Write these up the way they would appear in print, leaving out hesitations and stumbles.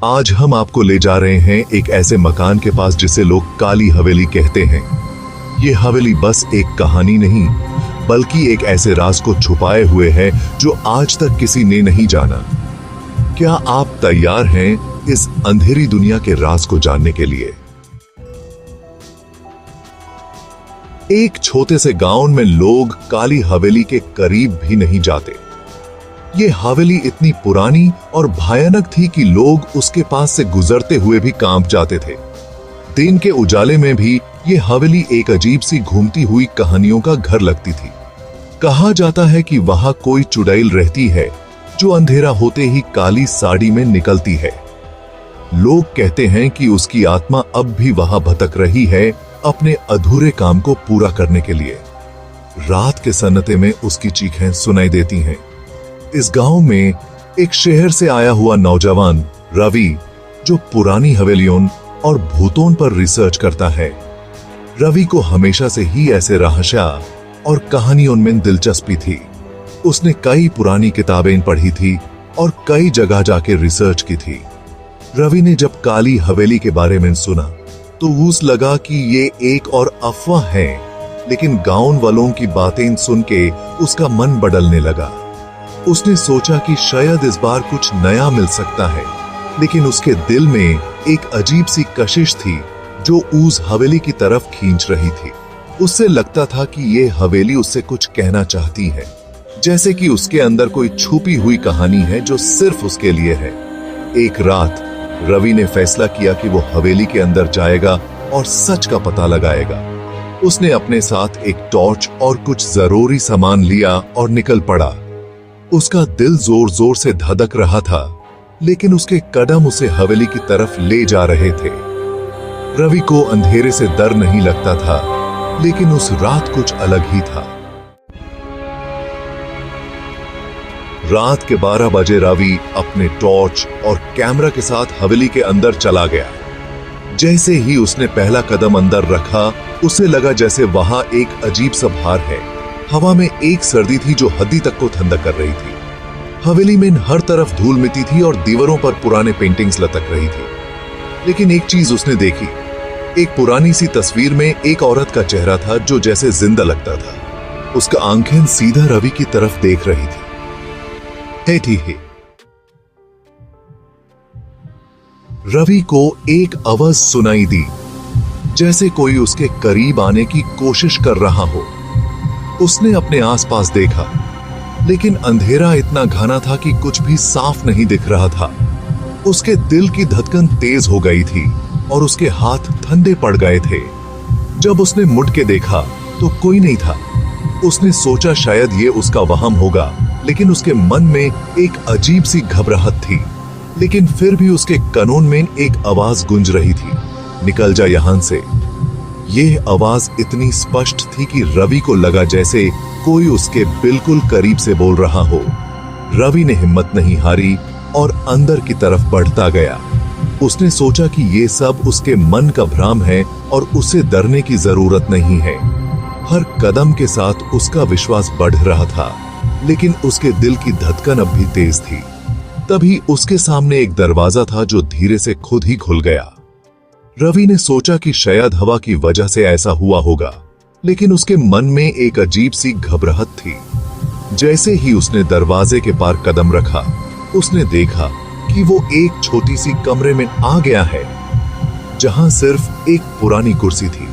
आज हम आपको ले जा रहे हैं एक ऐसे मकान के पास जिसे लोग काली हवेली कहते हैं। ये हवेली बस एक कहानी नहीं, बल्कि एक ऐसे राज को छुपाए हुए है जो आज तक किसी ने नहीं जाना। क्या आप तैयार हैं इस अंधेरी दुनिया के राज को जानने के लिए? एक छोटे से गांव में लोग काली हवेली के करीब भी नहीं जाते। ये हवेली इतनी पुरानी और भयानक थी कि लोग उसके पास से गुजरते हुए भी कांप जाते थे। दिन के उजाले में भी ये हवेली एक अजीब सी घूमती हुई कहानियों का घर लगती थी। कहा जाता है कि वहां कोई चुड़ैल रहती है जो अंधेरा होते ही काली साड़ी में निकलती है। लोग कहते हैं कि उसकी आत्मा अब भी वहां भटक रही है, अपने अधूरे काम को पूरा करने के लिए। रात के सन्नाटे में उसकी चीखें सुनाई देती हैं। इस गांव में एक शहर से आया हुआ नौजवान रवि, जो पुरानी हवेलियों और भूतों पर रिसर्च करता है। रवि को हमेशा से ही ऐसे रहस्य और कहानियों में दिलचस्पी थी। उसने कई पुरानी किताबें पढ़ी थी और कई जगह जाके रिसर्च की थी। रवि ने जब काली हवेली के बारे में सुना तो उसे लगा कि ये एक और अफवाह है, लेकिन गांव वालों की बातें सुन के उसका मन बदलने लगा। उसने सोचा कि शायद इस बार कुछ नया मिल सकता है, लेकिन उसके दिल में एक अजीब सी कशिश थी जो उस हवेली की तरफ खींच रही थी। उससे लगता था कि ये हवेली उससे कुछ कहना चाहती है, जैसे कि उसके अंदर कोई छुपी हुई कहानी है जो सिर्फ उसके लिए है। एक रात रवि ने फैसला किया कि वो हवेली के अंदर जाएगा और सच का पता लगाएगा। उसने अपने साथ एक टॉर्च और कुछ जरूरी सामान लिया और निकल पड़ा। उसका दिल जोर जोर से धड़क रहा था, लेकिन उसके कदम उसे हवेली की तरफ ले जा रहे थे। रवि को अंधेरे से डर नहीं लगता था, लेकिन उस रात कुछ अलग ही था। रात के 12 बजे रवि अपने टॉर्च और कैमरा के साथ हवेली के अंदर चला गया। जैसे ही उसने पहला कदम अंदर रखा, उसे लगा जैसे वहां एक अजीब सा भार है। हवा में एक सर्दी थी जो हड्डी तक को ठंडा कर रही थी। हवेली में हर तरफ धूल मिट्टी थी और दीवारों पर पुराने पेंटिंग्स लटक रही थी। लेकिन एक चीज उसने देखी। एक पुरानी सी तस्वीर में एक औरत का चेहरा था जो जैसे जिंदा लगता था। उसका आंखें सीधा रवि की तरफ देख रही थी। ठीक है। रवि को एक आवाज सुनाई दी, जैसे कोई उसके करीब आने की कोशिश कर रहा हो। उसने अपने आसपास देखा, लेकिन अंधेरा इतना घना था कि कुछ भी साफ नहीं दिख रहा था। उसके दिल की धड़कन तेज हो गई थी और उसके हाथ ठंडे पड़ गए थे। जब उसने मुड़ के देखा तो कोई नहीं था। उसने सोचा शायद ये उसका वहम होगा, लेकिन उसके मन में एक अजीब सी घबराहट थी। लेकिन फिर भी उसके कानों में एक आवाज गूंज रही थी, निकल जा यहां से। यह आवाज इतनी स्पष्ट थी कि रवि को लगा जैसे कोई उसके बिल्कुल करीब से बोल रहा हो। रवि ने हिम्मत नहीं हारी और अंदर की तरफ बढ़ता गया। उसने सोचा कि ये सब उसके मन का भ्रम है और उसे डरने की जरूरत नहीं है। हर कदम के साथ उसका विश्वास बढ़ रहा था, लेकिन उसके दिल की धड़कन अब भी तेज थी। तभी उसके सामने एक दरवाजा था जो धीरे से खुद ही खुल गया। रवि ने सोचा कि शायद हवा की वजह से ऐसा हुआ होगा, लेकिन उसके मन में एक अजीब सी घबराहट थी। जैसे ही उसने दरवाजे के पार कदम रखा, उसने देखा कि वो एक छोटी सी कमरे में आ गया है, जहां सिर्फ एक पुरानी कुर्सी थी।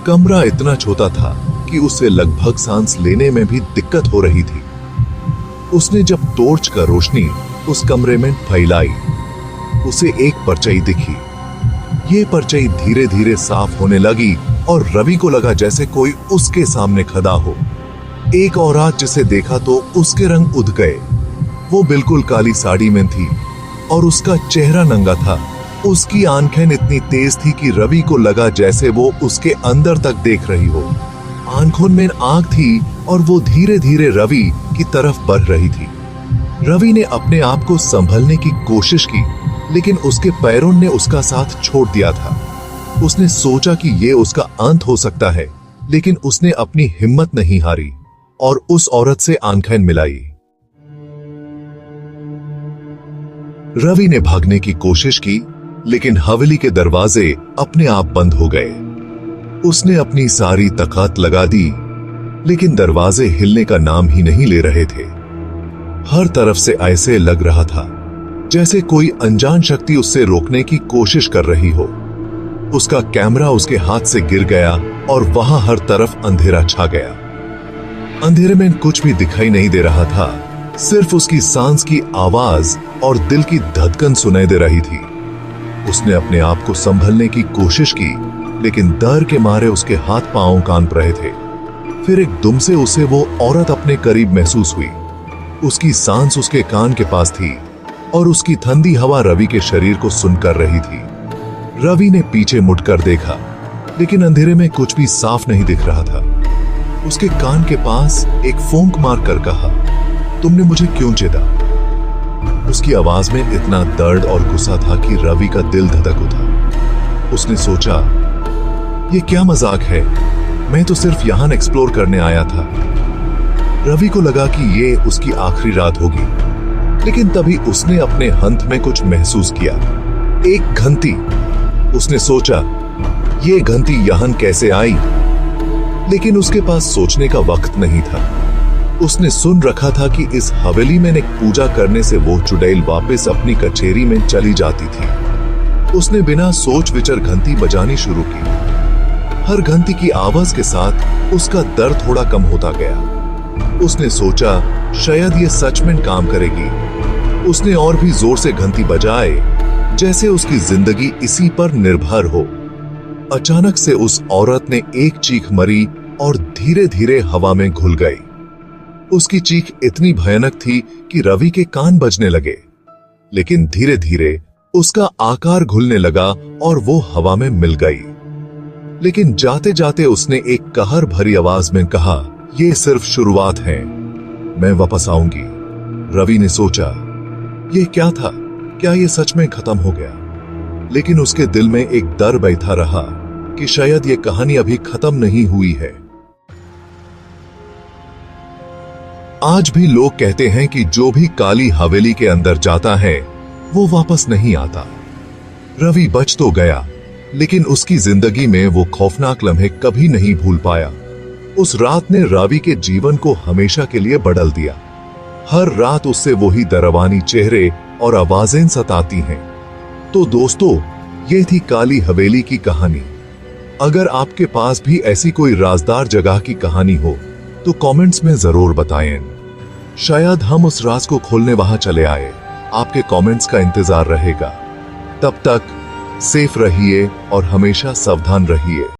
कमरा इतना छोटा था कि उसे लगभग सांस लेने में भी दिक्कत हो रही थी। उसने जब टॉर्च का रोशनी उस कमरे में फैलाई, उसे एक परछाई दिखी। ये परछाई धीरे धीरे साफ होने लगी और रवि को लगा जैसे कोई उसके सामने खड़ा हो। एक औरत जिसे देखा तो उसके रंग उड़ गए। वो बिल्कुल काली साड़ी में थी और उसका चेहरा नंगा था। उसकी आंखें इतनी तेज थी कि रवि को लगा जैसे वो उसके अंदर तक देख रही हो। आंखों में आग थी और वो धीरे धीरे रवि की तरफ बढ़ रही थी। रवि ने अपने आप को संभलने की कोशिश की, लेकिन उसके पैरों ने उसका साथ छोड़ दिया था। उसने सोचा कि ये उसका अंत हो सकता है, लेकिन उसने अपनी हिम्मत नहीं हारी और उस औरत से आंखें मिलाई। रवि ने भागने की कोशिश की, लेकिन हवेली के दरवाजे अपने आप बंद हो गए। उसने अपनी सारी ताकत लगा दी, लेकिन दरवाजे हिलने का नाम ही नहीं ले रहे थे। हर तरफ से ऐसे लग रहा था जैसे कोई अनजान शक्ति उससे रोकने की कोशिश कर रही हो। उसका कैमरा उसके हाथ से गिर गया और वहां हर तरफ अंधेरा छा गया। अंधेरे में कुछ भी दिखाई नहीं दे रहा था, सिर्फ उसकी सांस की आवाज और दिल की धड़कन सुनाई दे रही थी। उसने अपने आप को संभलने की कोशिश की, लेकिन डर के मारे उसके हाथ पांव कांप रहे थे। फिर एकदम से उसे वो औरत अपने करीब महसूस हुई। उसकी सांस उसके कान के पास थी और उसकी ठंडी हवा रवि के शरीर को सुन कर रही थी। रवि ने पीछे मुड़कर देखा, लेकिन अंधेरे में कुछ भी साफ नहीं दिख रहा था। उसके कान के पास एक फूंक मार कर कहा, तुमने मुझे क्यों चेता? उसकी आवाज में इतना दर्द और गुस्सा था कि रवि का दिल धड़क उठा। उसने सोचा, ये क्या मजाक है? मैं तो सिर्फ यहां एक्सप्लोर करने आया था। रवि को लगा कि ये उसकी आखिरी रात होगी, लेकिन तभी उसने अपने हंथ में कुछ महसूस किया, एक घंटी। उसने सोचा, ये घंटी यहां कैसे आई? लेकिन उसके पास सोचने का वक्त नहीं था। उसने सुन रखा था कि इस हवेली में एक पूजा करने से वो चुड़ैल वापस अपनी कचेरी में चली जाती थी। उसने बिना सोच विचार घंटी बजानी शुरू की। हर घंटी की आवाज के साथ उसका दर्द थोड़ा कम होता गया। उसने सोचा, शायद ये सच में काम करेगी। उसने और भी जोर से घंटी बजाए, जैसे उसकी जिंदगी इसी पर निर्भर हो। अचानक से उस औरत ने एक चीख मारी और धीरे धीरे हवा में घुल गई। उसकी चीख इतनी भयानक थी कि रवि के कान बजने लगे, लेकिन धीरे धीरे उसका आकार घुलने लगा और वो हवा में मिल गई। लेकिन जाते जाते उसने एक कहर भरी आवाज में कहा, ये सिर्फ शुरुआत है, मैं वापस आऊंगी। रवि ने सोचा, ये क्या था? क्या ये सच में खत्म हो गया? लेकिन उसके दिल में एक डर बैठा रहा कि शायद ये कहानी अभी खत्म नहीं हुई है। आज भी लोग कहते हैं कि जो भी काली हवेली के अंदर जाता है वो वापस नहीं आता। रवि बच तो गया, लेकिन उसकी जिंदगी में वो खौफनाक लम्हे कभी नहीं भूल पाया। उस रात ने रवि के जीवन को हमेशा के लिए बदल दिया। हर रात उससे वही डरावनी चेहरे और आवाजें सताती हैं। तो दोस्तों, ये थी काली हवेली की कहानी। अगर आपके पास भी ऐसी कोई राजदार जगह की कहानी हो तो कमेंट्स में जरूर बताएं। शायद हम उस राज को खोलने वहां चले आए। आपके कमेंट्स का इंतजार रहेगा। तब तक सेफ रहिए और हमेशा सावधान रहिए।